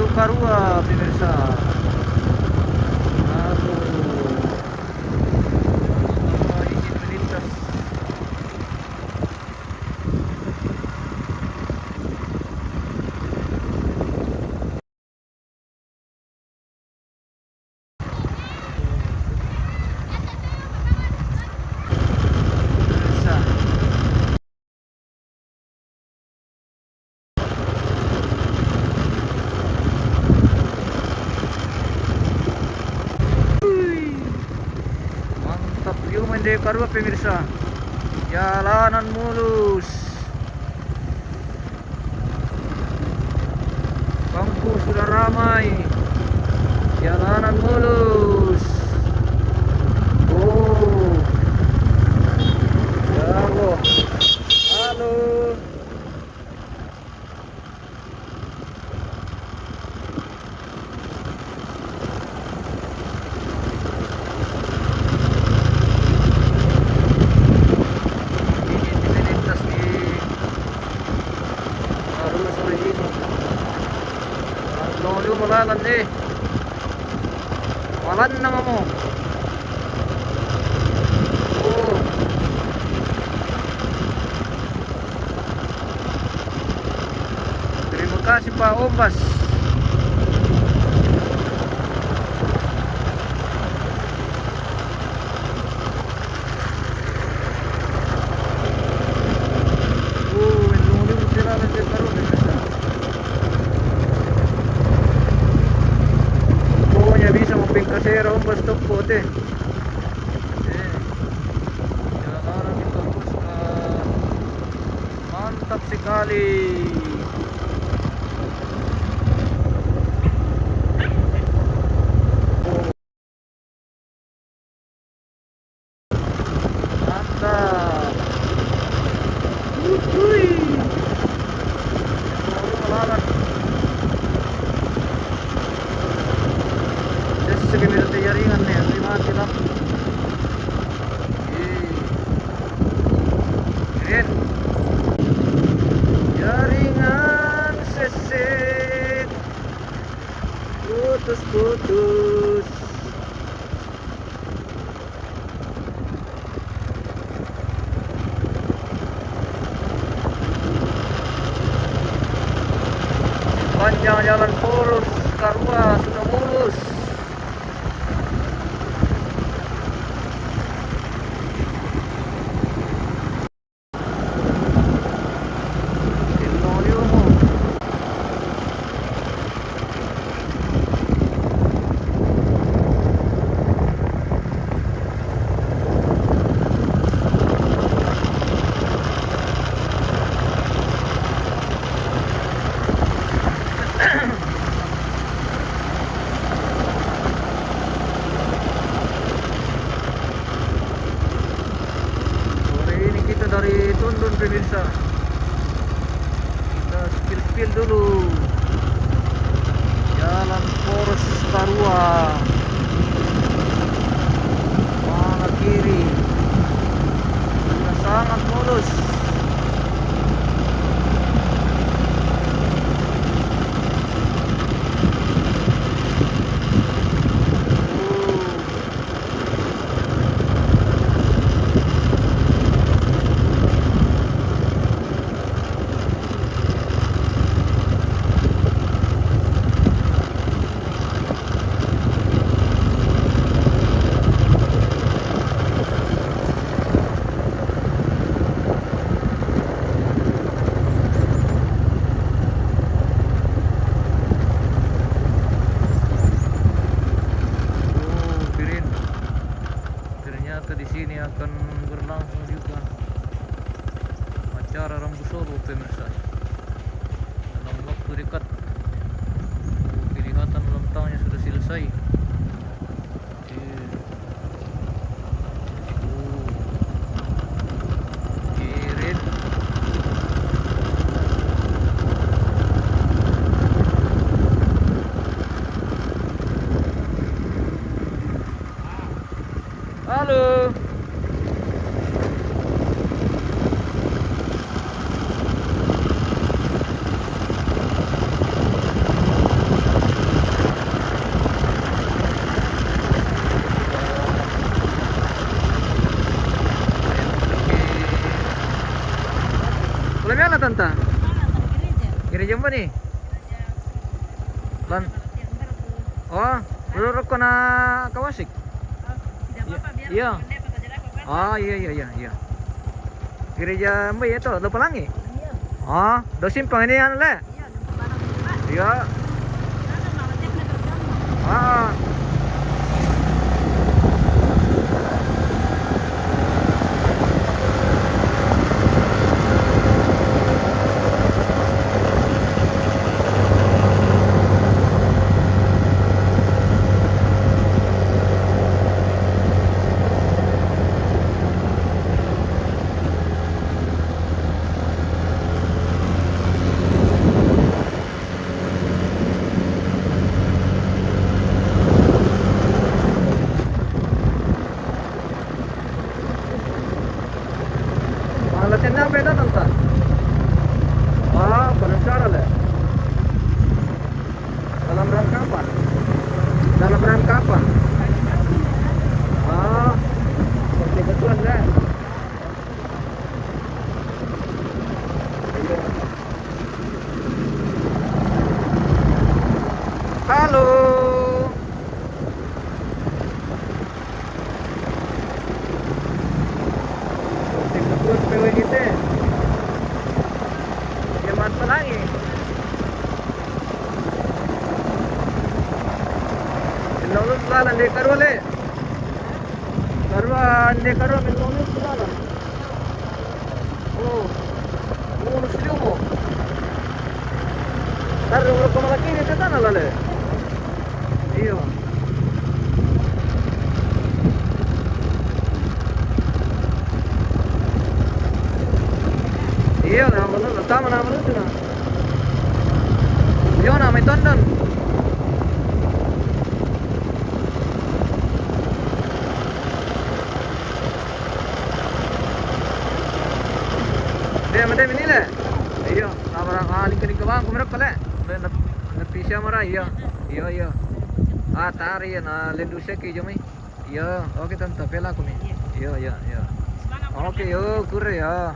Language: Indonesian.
Karua pemirsa. Aduh, izin melintas. Pemirsa. Mantap view Mandai Karua pemirsa. Jalanan mulus. Bangku sudah ramai. Jalanan mulus. Oh. Bravo. Halo. Malan deh, malan nama mo. Oh. Terima kasih Pak Ombas. Bisa mempingkasero Ombas toko teh. Jalanan itu mantap sekali. Mantap. Wuih. Malan. Sige minute jaringan nih, terima kasih lah. Jaringan seset putus. Panjang jalan poros Karua sudah mulus. Dari Tundun pemirsa, kita spill dulu jalan poros Karua mana kiri sudah sangat mulus. Di sini akan berlangsung juga acara Rambu Solo pemirsa dalam waktu dekat. Kelihatan ulang tahunnya sudah selesai. Kirin. Halo. mana tante? Mana tadi gereja? Gereja apa nih? Lan. Yang baru tuh. Oh, menurut kona Kawasik. Oh, tidak apa-apa biar Iya. dapat aja aku kan. Oh iya. Gereja Mbak ya tuh, Lupa Langi. Iya. Oh, do simpang ini anu le. Iya, nampak barang juga. Iya. Ada malah dia kena terganggu. Ah. Latihannya apa itu tante? Ah, penasaran le. Dalam rangka apa? Dalam rangka apa? Ah, seperti betulan le. Iya. Halo. Terus PW kita ya mantap lagi Lalu jalan di Karwale Karwa minum jalan oh urus dia mo taruh urus kemana kini ke sana lale iya iya nama lu tama nama lu sana yo nama itu London dia mede ini le iya nama lingkaran kebang kumerap kale pisah marah iya tari na lendu seki jomai iya oke tante pela kumi iya Semangat. oke yo kure ya